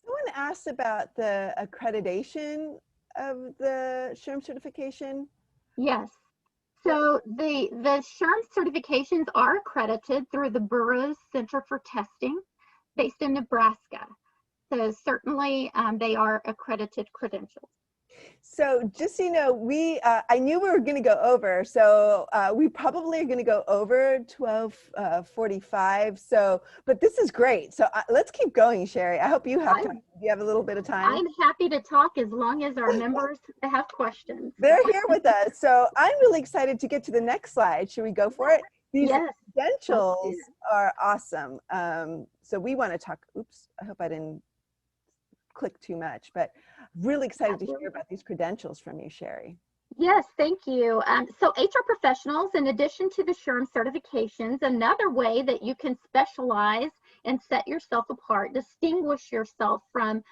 Someone asked about the accreditation of the SHRM certification. Yes. So the SHRM certifications are accredited through the Bureau's Center for Testing based in Nebraska. So certainly they are accredited credentials. So just so you know, I knew we were going to go over, so we probably are going to go over 12:45. So, but this is great. So let's keep going, Sherry. I hope you have time. Do you have a little bit of time? I'm happy to talk as long as our members have questions. They're here with us. So I'm really excited to get to the next slide. Should we go for it? These Yes, credentials are awesome. So we want to talk, oops, I hope I didn't click too much, but really excited to hear about these credentials from you, Sherry. Yes, thank you. So HR professionals, in addition to the SHRM certifications, another way that you can specialize and set yourself apart, distinguish yourself from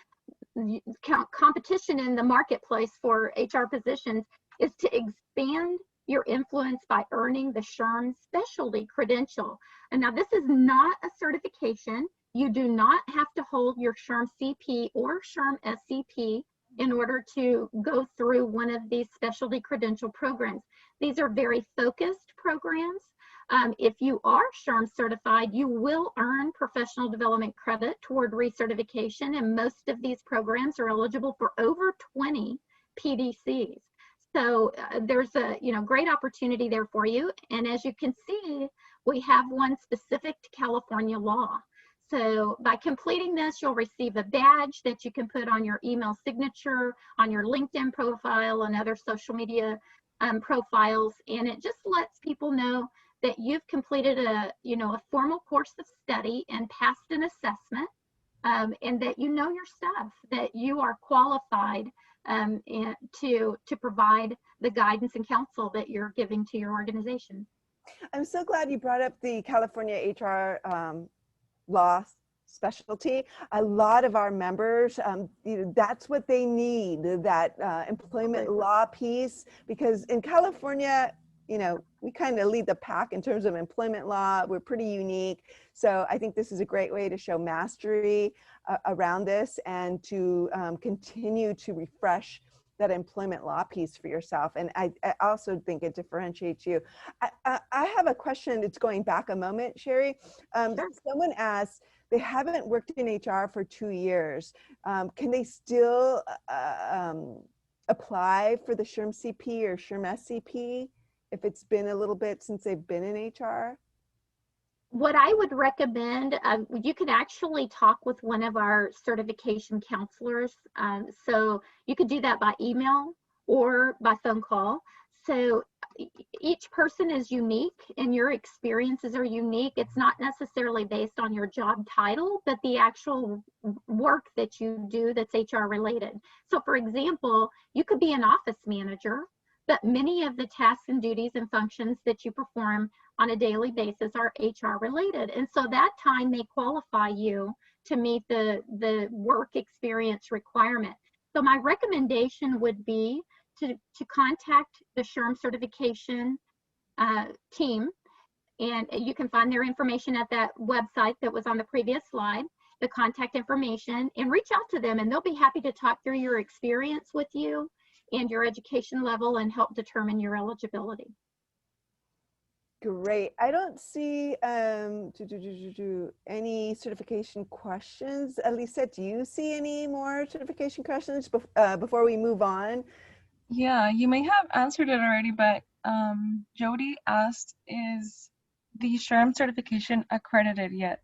competition in the marketplace for HR positions is to expand your influence by earning the SHRM specialty credential. And now this is not a certification. You do not have to hold your SHRM-CP or SHRM-SCP in order to go through one of these specialty credential programs. These are very focused programs. If you are SHRM certified, you will earn professional development credit toward recertification, and most of these programs are eligible for over 20 PDCs. So there's a great opportunity there for you. And as you can see, we have one specific to California law. So by completing this, you'll receive a badge that you can put on your email signature, on your LinkedIn profile, and other social media profiles. And it just lets people know that you've completed a formal course of study and passed an assessment, and that you know your stuff, that you are qualified and to provide the guidance and counsel that you're giving to your organization. I'm so glad you brought up the California HR law specialty. A lot of our members, that's what they need, that employment law piece, because in California, we kind of lead the pack in terms of employment law. We're pretty unique. So I think this is a great way to show mastery around this and to continue to refresh that employment law piece for yourself. And I also think it differentiates you. I have a question. It's going back a moment, Sherry. Sure. Someone asked, they haven't worked in HR for 2 years. Can they still apply for the SHRM-CP or SHRM-SCP if it's been a little bit since they've been in HR? What I would recommend, you can actually talk with one of our certification counselors. So you could do that by email or by phone call. So each person is unique and your experiences are unique. It's not necessarily based on your job title, but the actual work that you do that's HR related. So for example, you could be an office manager, but many of the tasks and duties and functions that you perform on a daily basis are HR related. And so that time may qualify you to meet the work experience requirement. So my recommendation would be to contact the SHRM certification team, and you can find their information at that website that was on the previous slide, the contact information, and reach out to them, and they'll be happy to talk through your experience with you and your education level and help determine your eligibility. Great. I don't see any certification questions. Lisa, do you see any more certification questions before we move on? Yeah, you may have answered it already, but Jody asked, is the SHRM certification accredited yet?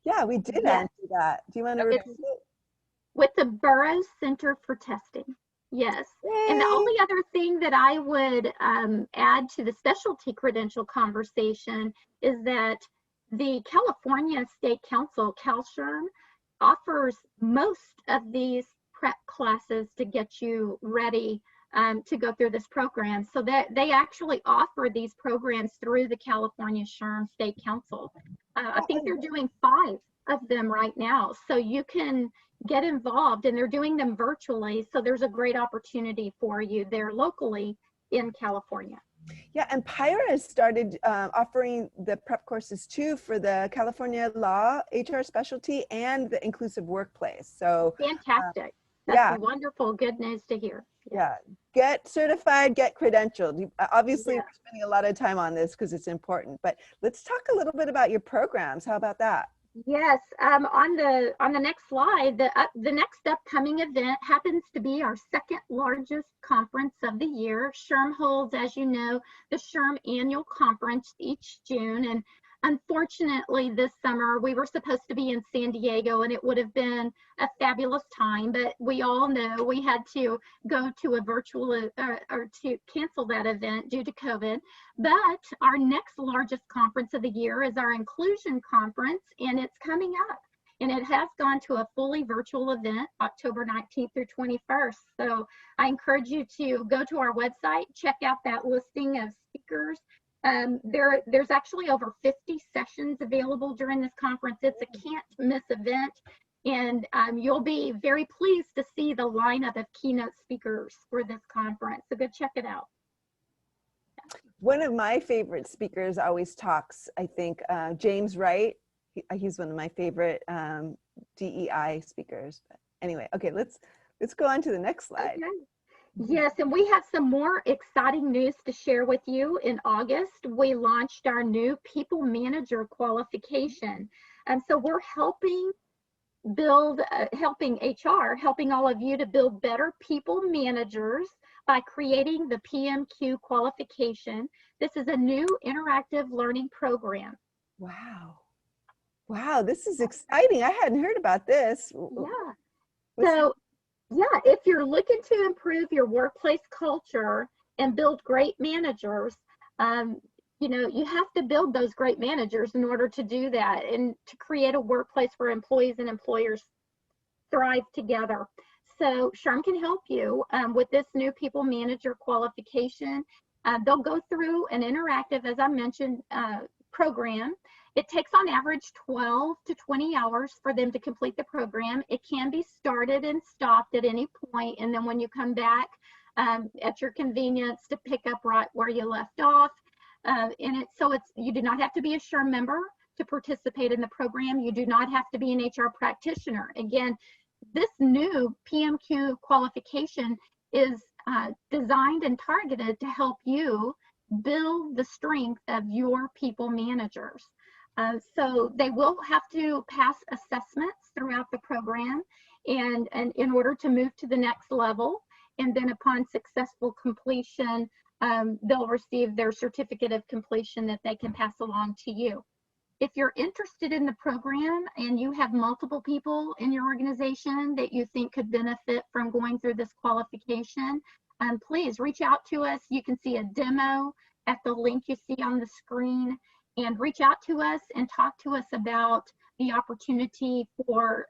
Yeah, we did answer that. Do you want to repeat it? With the Borough Center for Testing. Yes. Yay. And the only other thing that I would add to the specialty credential conversation is that the California State Council, CalSHRM, offers most of these prep classes to get you ready to go through this program. So that they actually offer these programs through the California SHRM State Council. I think they're doing 5 of them right now. So you can get involved, and they're doing them virtually. So there's a great opportunity for you there locally in California. Yeah, and PIHRA has started offering the prep courses too for the California Law HR specialty and the inclusive workplace. So fantastic. That's wonderful. Good news to hear. Yeah, get certified, get credentialed. Obviously, we're spending a lot of time on this because it's important, but let's talk a little bit about your programs. How about that? Yes, on the next slide, the next upcoming event happens to be our 2nd largest conference of the year. SHRM holds, as you know, the SHRM annual conference each June, and unfortunately this summer we were supposed to be in San Diego, and it would have been a fabulous time, but we all know we had to go to a virtual or to cancel that event due to COVID. But our next largest conference of the year is our Inclusion Conference, and it's coming up. And it has gone to a fully virtual event, October 19th through 21st. So I encourage you to go to our website, check out that listing of speakers. There's actually over 50 sessions available during this conference. It's a can't miss event. And you'll be very pleased to see the lineup of keynote speakers for this conference. So go check it out. One of my favorite speakers always talks, I think, James Wright. He's one of my favorite DEI speakers. But anyway, okay, let's go on to the next slide. Okay. Yes, and we have some more exciting news to share with you. In August, we launched our new People Manager qualification. And so we're helping build, helping all of you to build better people managers by creating the PMQ qualification. This is a new interactive learning program. Wow. Wow, this is exciting. I hadn't heard about this. Yeah. So, yeah, if you're looking to improve your workplace culture and build great managers, you know, you have to build those great managers in order to do that and to create a workplace where employees and employers thrive together. So SHRM can help you with this new People Manager qualification. They'll go through an interactive, as I mentioned, program. It takes on average 12 to 20 hours for them to complete the program. It can be started and stopped at any point, and then when you come back at your convenience to pick up right where you left off. You do not have to be a SHRM member to participate in the program. You do not have to be an HR practitioner. Again, this new PMQ qualification is designed and targeted to help you build the strength of your people managers. So they will have to pass assessments throughout the program and in order to move to the next level. And then upon successful completion, they'll receive their certificate of completion that they can pass along to you. If you're interested in the program and you have multiple people in your organization that you think could benefit from going through this qualification, please reach out to us. You can see a demo at the link you see on the screen, and reach out to us and talk to us about the opportunity for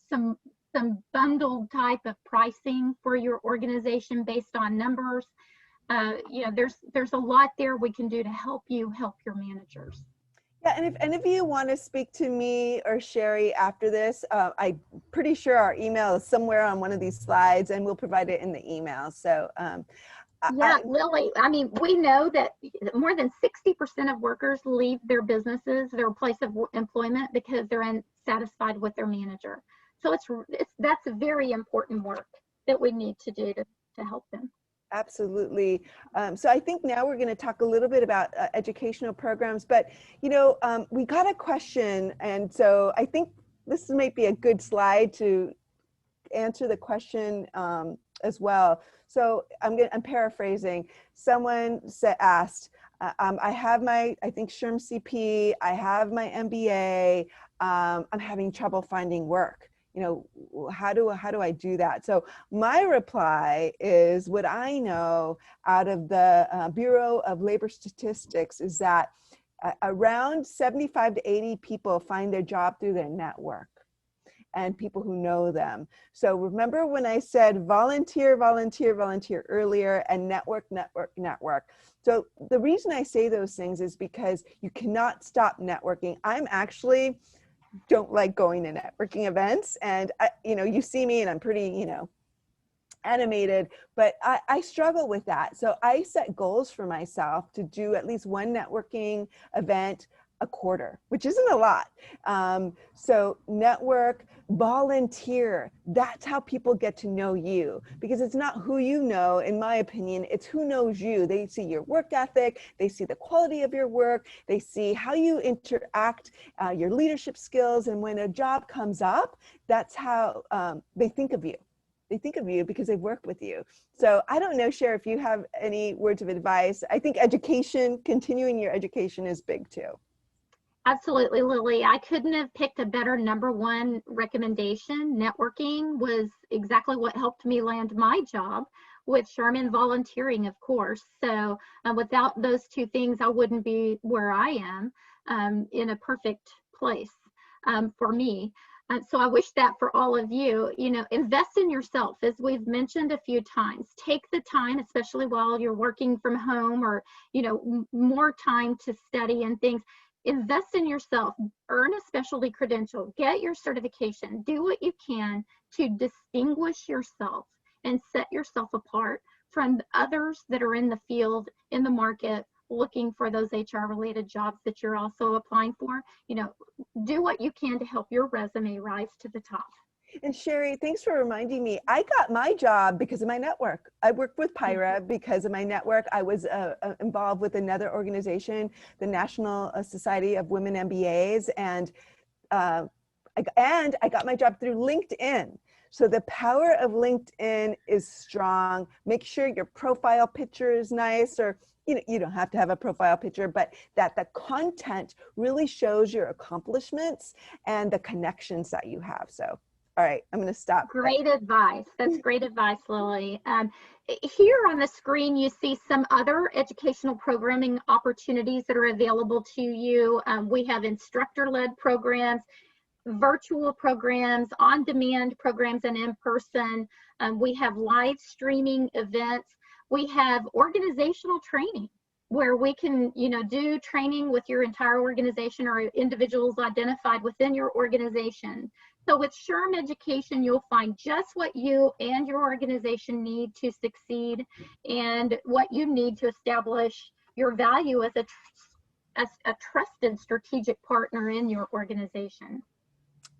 some bundled type of pricing for your organization based on numbers. You know, there's a lot there we can do to help you help your managers. Yeah, and if any of you want to speak to me or Sherry after this, I'm pretty sure our email is somewhere on one of these slides, and we'll provide it in the email. So yeah, Lily, I mean, we know that more than 60% of workers leave their businesses, their place of employment, because they're unsatisfied with their manager. So that's a very important work that we need to do to help them. Absolutely. So I think now we're going to talk a little bit about educational programs, but you know, we got a question, and so I think this might be a good slide to answer the question as well. So I'm paraphrasing. Someone asked, I have my, I think SHRM-SCP, I have my MBA, I'm having trouble finding work. You know, how do I do that? So my reply is, what I know out of the Bureau of Labor Statistics is that around 75 to 80 people find their job through their network and people who know them. So remember when I said volunteer, volunteer, volunteer earlier, and network, network, network. So the reason I say those things is because you cannot stop networking. I'm actually don't like going to networking events, and you know, you see me and I'm pretty, you know, animated, but I struggle with that. So I set goals for myself to do at least one networking event a quarter, which isn't a lot. So network, volunteer, that's how people get to know you, because it's not who you know, in my opinion, it's who knows you. They see your work ethic, they see the quality of your work, they see how you interact, your leadership skills, and when a job comes up, that's how they think of you. They think of you because they've worked with you. So I don't know, Cher, if you have any words of advice. I think education, continuing your education is big too. Absolutely, Lily. I couldn't have picked a better #1 recommendation. Networking was exactly what helped me land my job with SHRM and volunteering, of course. So without those two things, I wouldn't be where I am in a perfect place for me. So I wish that for all of you. You know, invest in yourself, as we've mentioned a few times. Take the time, especially while you're working from home or, you know, more time to study and things. invest in yourself, earn a specialty credential, get your certification, do what you can to distinguish yourself and set yourself apart from others that are in the field, in the market, looking for those HR related jobs that you're also applying for. You know, do what you can to help your resume rise to the top. And Sherry, thanks for reminding me. I got my job because of my network. I worked with PIHRA because of my network. I was involved with another organization, the National Society of Women MBAs, and I got my job through LinkedIn. So the power of LinkedIn is strong. Make sure your profile picture is nice, or you don't have to have a profile picture, but that the content really shows your accomplishments and the connections that you have. So. All right, I'm going to stop. Great advice. That's great advice, Lily. Here on the screen, you see some other educational programming opportunities that are available to you. We have instructor-led programs, virtual programs, on-demand programs, and in-person. We have live streaming events. We have organizational training, where we can, do training with your entire organization or individuals identified within your organization. So with SHRM education, you'll find just what you and your organization need to succeed and what you need to establish your value as a trusted strategic partner in your organization.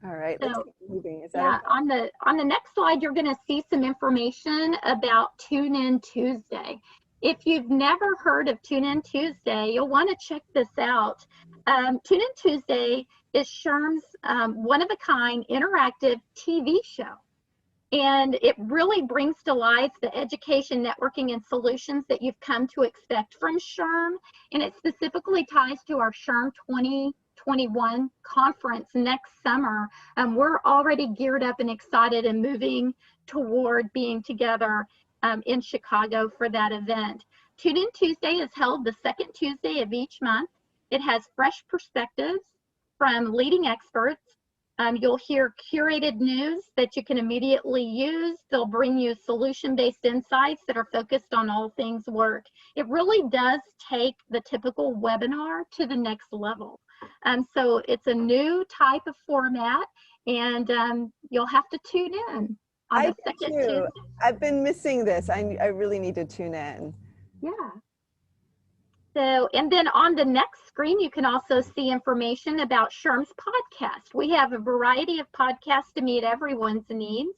All right, let's keep moving. Is that yeah, okay? On the next slide, you're going to see some information about Tune In Tuesday. If you've never heard of Tune In Tuesday, you'll want to check this out. Tune In Tuesday is SHRM's one-of-a-kind interactive TV show. And it really brings to life the education, networking, and solutions that you've come to expect from SHRM. And it specifically ties to our SHRM 2021 conference next summer. We're already geared up and excited and moving toward being together in Chicago for that event. Tune In Tuesday is held the second Tuesday of each month. It has fresh perspectives from leading experts. You'll hear curated news that you can immediately use. They'll bring you solution-based insights that are focused on all things work. It really does take the typical webinar to the next level. So it's a new type of format, and you'll have to tune in. I too. I've been missing this. I really need to tune in. Yeah. So, and then on the next screen, you can also see information about SHRM's podcast. We have a variety of podcasts to meet everyone's needs.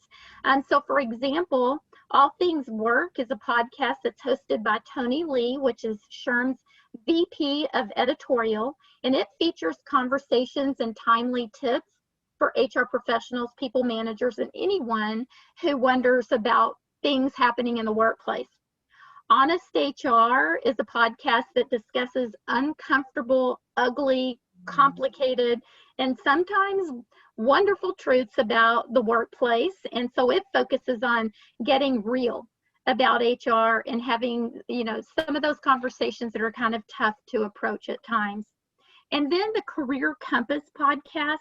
So for example, All Things Work is a podcast that's hosted by Tony Lee, which is SHRM's VP of Editorial, and it features conversations and timely tips for HR professionals, people managers, and anyone who wonders about things happening in the workplace. Honest HR is a podcast that discusses uncomfortable, ugly, complicated, and sometimes wonderful truths about the workplace. And so it focuses on getting real about HR and having, some of those conversations that are kind of tough to approach at times. And then the Career Compass podcast.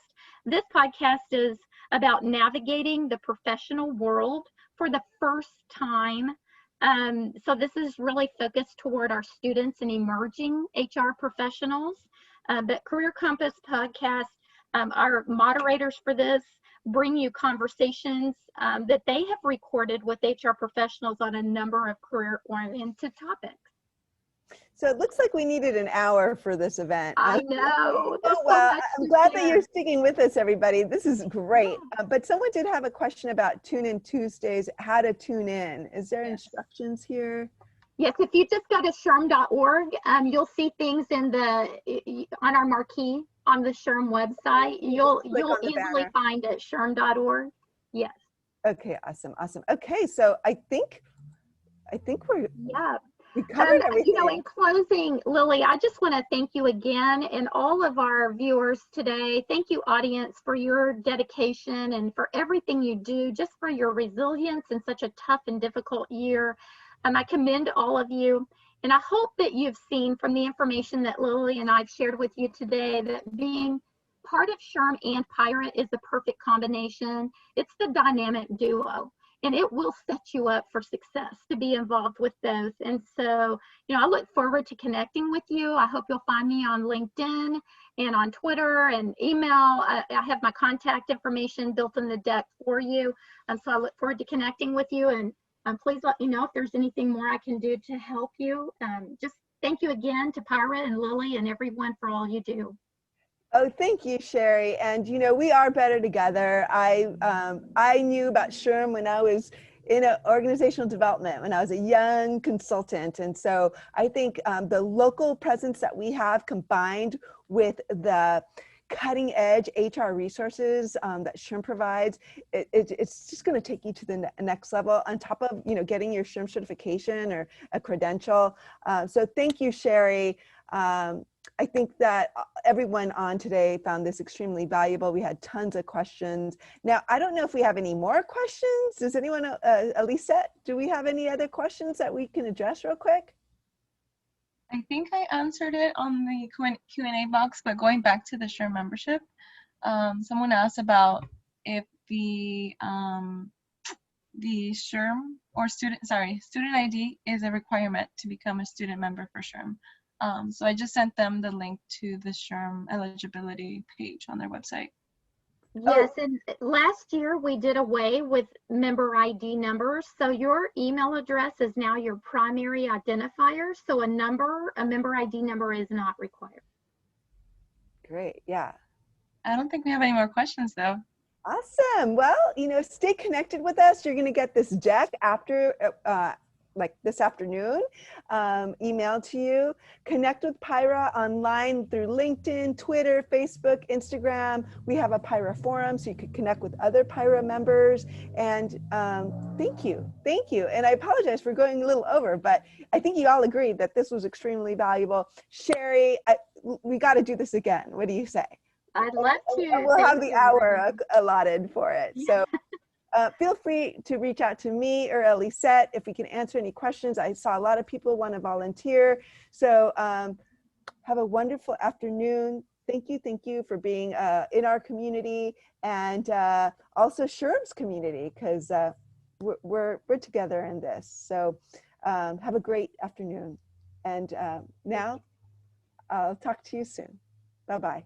This podcast is about navigating the professional world for the first time. So this is really focused toward our students and emerging HR professionals. But Career Compass podcast, our moderators for this bring you conversations that they have recorded with HR professionals on a number of career-oriented topics. So it looks like we needed an hour for this event. I know. Oh, well, I'm glad that you're sticking with us, everybody. This is great. But someone did have a question about Tune In Tuesdays, how to tune in. Is there instructions here? Yes, if you just go to SHRM.org, you'll see things on our marquee on the SHRM website. You'll easily find it, SHRM.org. Yes. Okay, awesome. Okay, so I think we're... Yeah. We covered everything. In closing, Lily, I just want to thank you again and all of our viewers today. Thank you, audience, for your dedication and for everything you do, just for your resilience in such a tough and difficult year. I commend all of you, and I hope that you've seen from the information that Lily and I've shared with you today that being part of SHRM and PIHRA is the perfect combination. It's the dynamic duo. And it will set you up for success to be involved with those. And so, I look forward to connecting with you. I hope you'll find me on LinkedIn and on Twitter and email. I have my contact information built in the deck for you. So I look forward to connecting with you, and please let me know if there's anything more I can do to help you. Just thank you again to PIHRA and Lily and everyone for all you do. Oh, thank you, Sherry. And you know, we are better together. I knew about SHRM when I was in organizational development, when I was a young consultant. And so I think the local presence that we have combined with the cutting edge HR resources that SHRM provides, it's just going to take you to the next level on top of, you know, getting your SHRM certification or a credential. So thank you, Sherry. I think that everyone on today found this extremely valuable. We had tons of questions. Now, I don't know if we have any more questions. Does anyone, Elisette, do we have any other questions that we can address real quick? I think I answered it on the Q&A box, but going back to the SHRM membership, someone asked about if the SHRM or student ID is a requirement to become a student member for SHRM. So I just sent them the link to the SHRM eligibility page on their website. Yes, and last year we did away with member ID numbers. So your email address is now your primary identifier. So a member ID number is not required. Great, yeah. I don't think we have any more questions though. Awesome. Well, you know, stay connected with us. You're going to get this deck after, like this afternoon, emailed to you. Connect with PIHRA online through LinkedIn, Twitter, Facebook, Instagram. We have a PIHRA forum so you could connect with other PIHRA members. And thank you. Thank you. And I apologize for going a little over, but I think you all agreed that this was extremely valuable. Sherry, we got to do this again. What do you say? I'd love to. We'll have the hour allotted for it. So feel free to reach out to me or Elisette if we can answer any questions. I saw a lot of people want to volunteer. So have a wonderful afternoon. Thank you for being in our community and also SHRM's community, because we're together in this. So have a great afternoon. And now I'll talk to you soon. Bye-bye.